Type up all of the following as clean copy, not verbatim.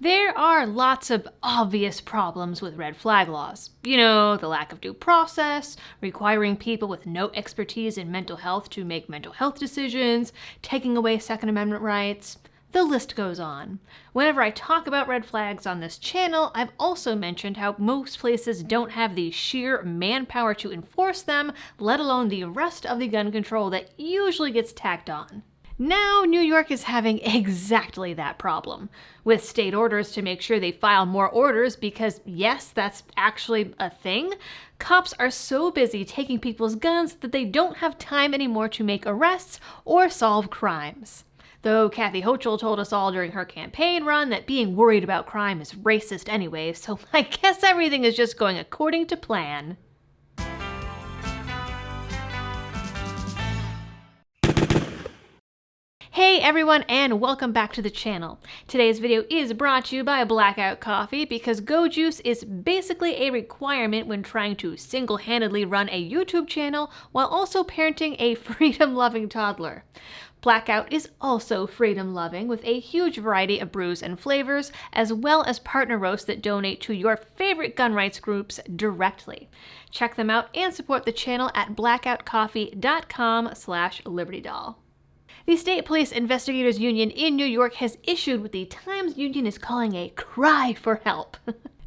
There are lots of obvious problems with red flag laws. You know, the lack of due process, requiring people with no expertise in mental health to make mental health decisions, taking away Second Amendment rights. The list goes on. Whenever I talk about red flags on this channel, I've also mentioned how most places don't have the sheer manpower to enforce them, let alone the rest of the gun control that usually gets tacked on. Now, New York is having exactly that problem, with state orders to make sure they file more orders because, yes, that's actually a thing. Cops are so busy taking people's guns that they don't have time anymore to make arrests or solve crimes. Though Kathy Hochul told us all during her campaign run that being worried about crime is racist anyway, so I guess everything is just going according to plan. Hey everyone, and welcome back to the channel. Today's video is brought to you by Blackout Coffee because Go Juice is basically a requirement when trying to single-handedly run a YouTube channel while also parenting a freedom-loving toddler. Blackout is also freedom-loving with a huge variety of brews and flavors, as well as partner roasts that donate to your favorite gun rights groups directly. Check them out and support the channel at blackoutcoffee.com/libertydoll. The State Police Investigators Union in New York has issued what the Times Union is calling a cry for help.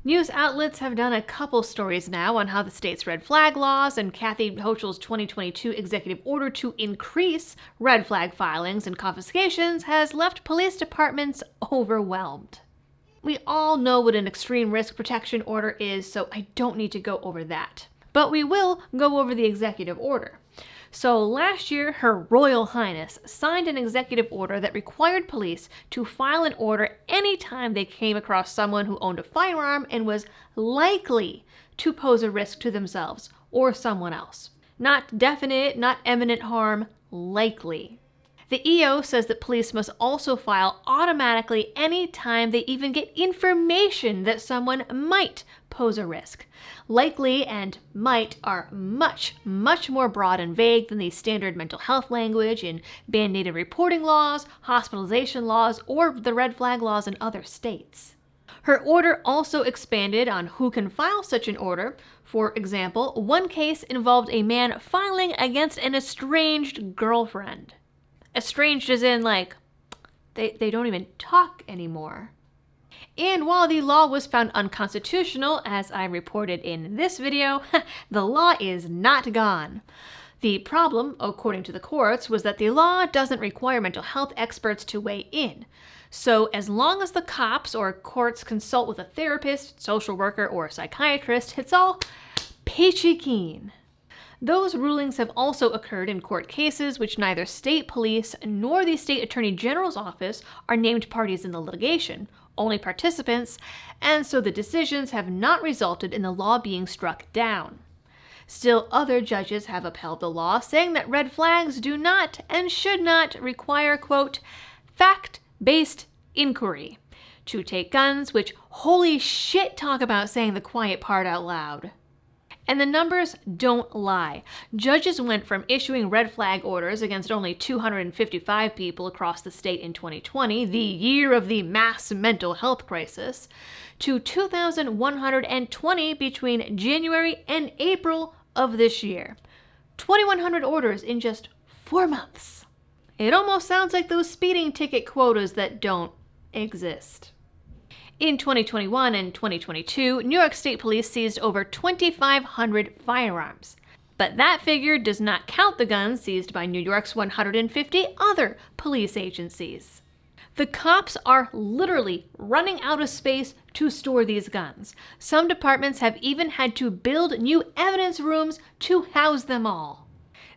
News outlets have done a couple stories now on how the state's red flag laws and Kathy Hochul's 2022 executive order to increase red flag filings and confiscations has left police departments overwhelmed. We all know what an extreme risk protection order is, so I don't need to go over that. But we will go over the executive order. So last year, Her Royal Highness signed an executive order that required police to file an order anytime they came across someone who owned a firearm and was likely to pose a risk to themselves or someone else. Not definite, not imminent harm, likely. The EO says that police must also file automatically any time they even get information that someone might pose a risk. Likely and might are much, much more broad and vague than the standard mental health language in mandated reporting laws, hospitalization laws, or the red flag laws in other states. Her order also expanded on who can file such an order. For example, one case involved a man filing against an estranged girlfriend. Estranged as in, like, they don't even talk anymore. And while the law was found unconstitutional, as I reported in this video, the law is not gone. The problem, according to the courts, was that the law doesn't require mental health experts to weigh in. So as long as the cops or courts consult with a therapist, social worker, or a psychiatrist, it's all peachy keen. Those rulings have also occurred in court cases which neither state police nor the state attorney general's office are named parties in the litigation, only participants, and so the decisions have not resulted in the law being struck down. Still, other judges have upheld the law, saying that red flags do not and should not require, quote, fact-based inquiry to take guns, which holy shit, talk about saying the quiet part out loud. And the numbers don't lie. Judges went from issuing red flag orders against only 255 people across the state in 2020, the year of the mass mental health crisis, to 2,120 between January and April of this year. 2,100 orders in just 4 months. It almost sounds like those speeding ticket quotas that don't exist. In 2021 and 2022, New York State Police seized over 2,500 firearms. But that figure does not count the guns seized by New York's 150 other police agencies. The cops are literally running out of space to store these guns. Some departments have even had to build new evidence rooms to house them all.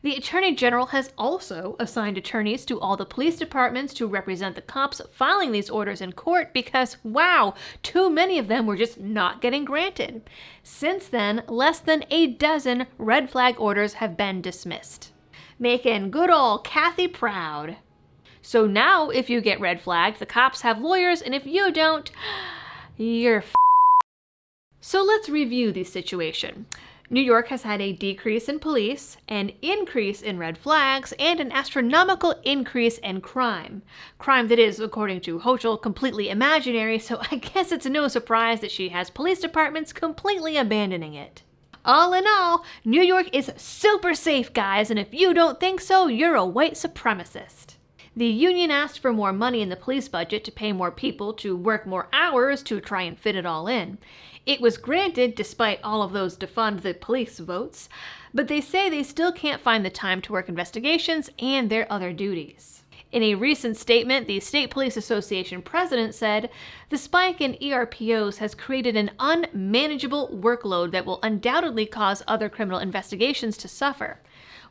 The Attorney General has also assigned attorneys to all the police departments to represent the cops filing these orders in court because, wow, too many of them were just not getting granted. Since then, less than a dozen red flag orders have been dismissed, making good old Kathy proud. So now, if you get red flagged, the cops have lawyers, and if you don't, you're f***ed. So let's review the situation. New York has had a decrease in police, an increase in red flags, and an astronomical increase in crime. Crime that is, according to Hochul, completely imaginary, so I guess it's no surprise that she has police departments completely abandoning it. All in all, New York is super safe, guys, and if you don't think so, you're a white supremacist. The union asked for more money in the police budget to pay more people to work more hours to try and fit it all in. It was granted despite all of those defund the police votes, but they say they still can't find the time to work investigations and their other duties. In a recent statement, the State Police Association president said, "The spike in ERPOs has created an unmanageable workload that will undoubtedly cause other criminal investigations to suffer.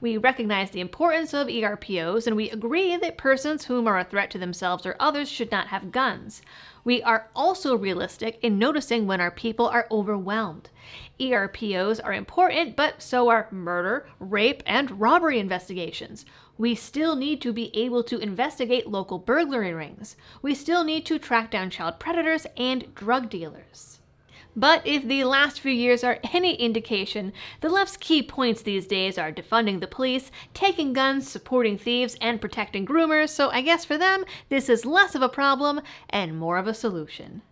We recognize the importance of ERPOs, and we agree that persons whom are a threat to themselves or others should not have guns. We are also realistic in noticing when our people are overwhelmed. ERPOs are important, but so are murder, rape, and robbery investigations. We still need to be able to investigate local burglary rings. We still need to track down child predators and drug dealers." But if the last few years are any indication, the left's key points these days are defunding the police, taking guns, supporting thieves, and protecting groomers, so I guess for them, this is less of a problem and more of a solution.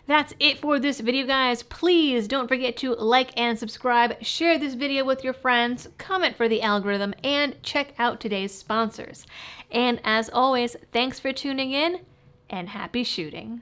That's it for this video, guys. Please don't forget to like and subscribe, share this video with your friends, comment for the algorithm, and check out today's sponsors. And as always, thanks for tuning in, and happy shooting.